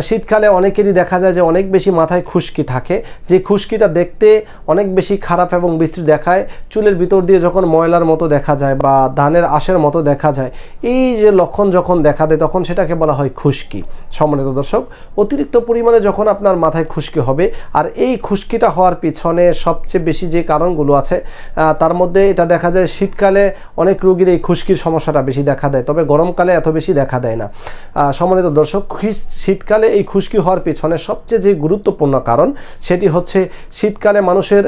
শীতকালে অনেকেরই দেখা যায় যে অনেক বেশি মাথায় খুশকি থাকে, যে খুশকিটা দেখতে অনেক বেশি খারাপ এবং বিশ্রী দেখায়, চুলের ভিতর দিয়ে যখন ময়লার মতো দেখা যায় বা ধানের আঁশের মতো দেখা যায়, এই যে লক্ষণ যখন দেখা দেয় তখন সেটাকে বলা হয় খুশকি। সম্মানিত দর্শক, অতিরিক্ত পরিমাণে যখন আপনার মাথায় খুশকি হবে, আর এই খুশকিটা হওয়ার পিছনে সবচেয়ে বেশি যে কারণগুলো আছে তার মধ্যে এটা দেখা যায় শীতকালে অনেক রোগীর এই খুশকির সমস্যাটা বেশি দেখা দেয়, তবে গরমকালে এত বেশি দেখা দেয় না। সম্মানিত দর্শক, শীতকালে এই খুশকি হওয়ার পিছনে সবচেয়ে যে গুরুত্বপূর্ণ কারণ সেটি হচ্ছে শীতকালে মানুষের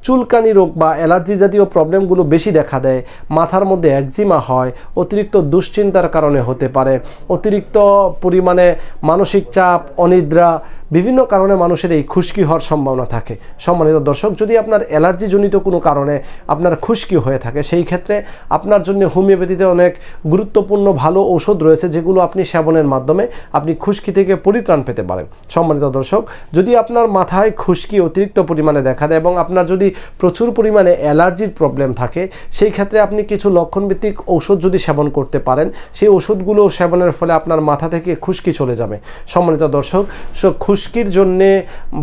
চুলকানি রোগ বা অ্যালার্জি জাতীয় প্রবলেমগুলো বেশি দেখা দেয়, মাথার মধ্যে একজিমা হয়, অতিরিক্ত দুশ্চিন্তার কারণে হতে পারে, অতিরিক্ত পরিমাণে মানসিক চাপ, অনিদ্রা, বিভিন্ন কারণে মানুষের এই খুশকি হওয়ার সম্ভাবনা থাকে। সম্মানিত দর্শক, যদি আপনার অ্যালার্জিজনিত কোনো কারণে আপনার খুশকি হয়ে থাকে, সেই ক্ষেত্রে আপনার জন্য হোমিওপ্যাথিতে অনেক গুরুত্বপূর্ণ ভালো ঔষধ রয়েছে, যেগুলো আপনি সেবনের মাধ্যমে আপনি খুশকি থেকে পরিত্রাণ পেতে পারেন। সম্মানিত দর্শক, যদি আপনার মাথায় খুশকি অতিরিক্ত পরিমাণে দেখা দেয় এবং আপনার যদি প্রচুর পরিমাণে অ্যালার্জির প্রবলেম থাকে, সেই ক্ষেত্রে আপনি কিছু লক্ষণভিত্তিক ঔষধ যদি সেবন করতে পারেন, সেই ওষুধগুলো সেবনের ফলে আপনার মাথা থেকে খুশকি চলে যাবে। সম্মানিত দর্শক, খুশকির জন্যে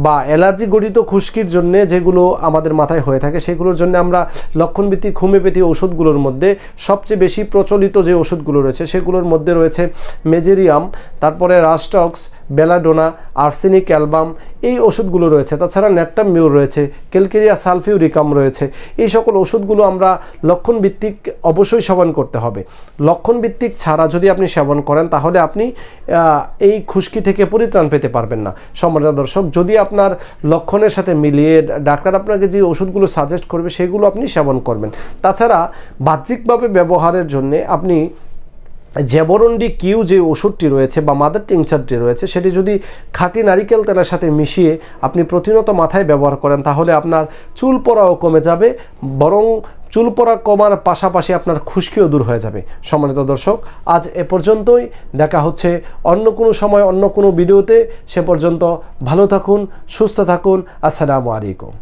বা অ্যালার্জি গঠিত খুশকির জন্যে যেগুলো আমাদের মাথায় হয়ে থাকে, সেগুলোর জন্য আমরা লক্ষণভিত্তিক হোমিওপ্যাথি ওষুধগুলোর মধ্যে সবচেয়ে বেশি প্রচলিত যে ওষুধগুলো রয়েছে সেগুলোর মধ্যে রয়েছে মেজেরিয়াম, তারপরে রাস্টক্স, বেলাডোনা, আর্সেনিক অ্যালবাম, এই ওষুধগুলো রয়েছে। তাছাড়া ন্যাট্টামিউর রয়েছে, ক্যালকেরিয়া সালফিউরিকাম রয়েছে। এই সকল ওষুধগুলো আমরা লক্ষণভিত্তিক অবশ্যই সেবন করতে হবে। লক্ষণভিত্তিক ছাড়া যদি আপনি সেবন করেন তাহলে আপনি এই খুশকি থেকে পরিত্রাণ পেতে পারবেন না। সম্মানিত দর্শক, যদি আপনার লক্ষণের সাথে মিলিয়ে ডাক্তার আপনাকে যে ওষুধগুলো সাজেস্ট করবে সেগুলো আপনি সেবন করবেন। তাছাড়া বাহ্যিকভাবে ব্যবহারের জন্য আপনি জ্যাবরন্ডি কিউ যে ওষুধটি রয়েছে বা মাদার টিংচারটি রয়েছে, সেটি যদি খাঁটি নারিকেল তেলের সাথে মিশিয়ে আপনি প্রতিনিয়ত মাথায় ব্যবহার করেন তাহলে আপনার চুল পড়াও কমে যাবে, বরং চুল পড়া কমার পাশাপাশি আপনার খুশকিও দূর হয়ে যাবে। সম্মানিত দর্শক, আজ এ পর্যন্তই, দেখা হচ্ছে অন্য কোনো সময় অন্য কোনো ভিডিওতে। সে পর্যন্ত ভালো থাকুন, সুস্থ থাকুন। আসসালামু আলাইকুম।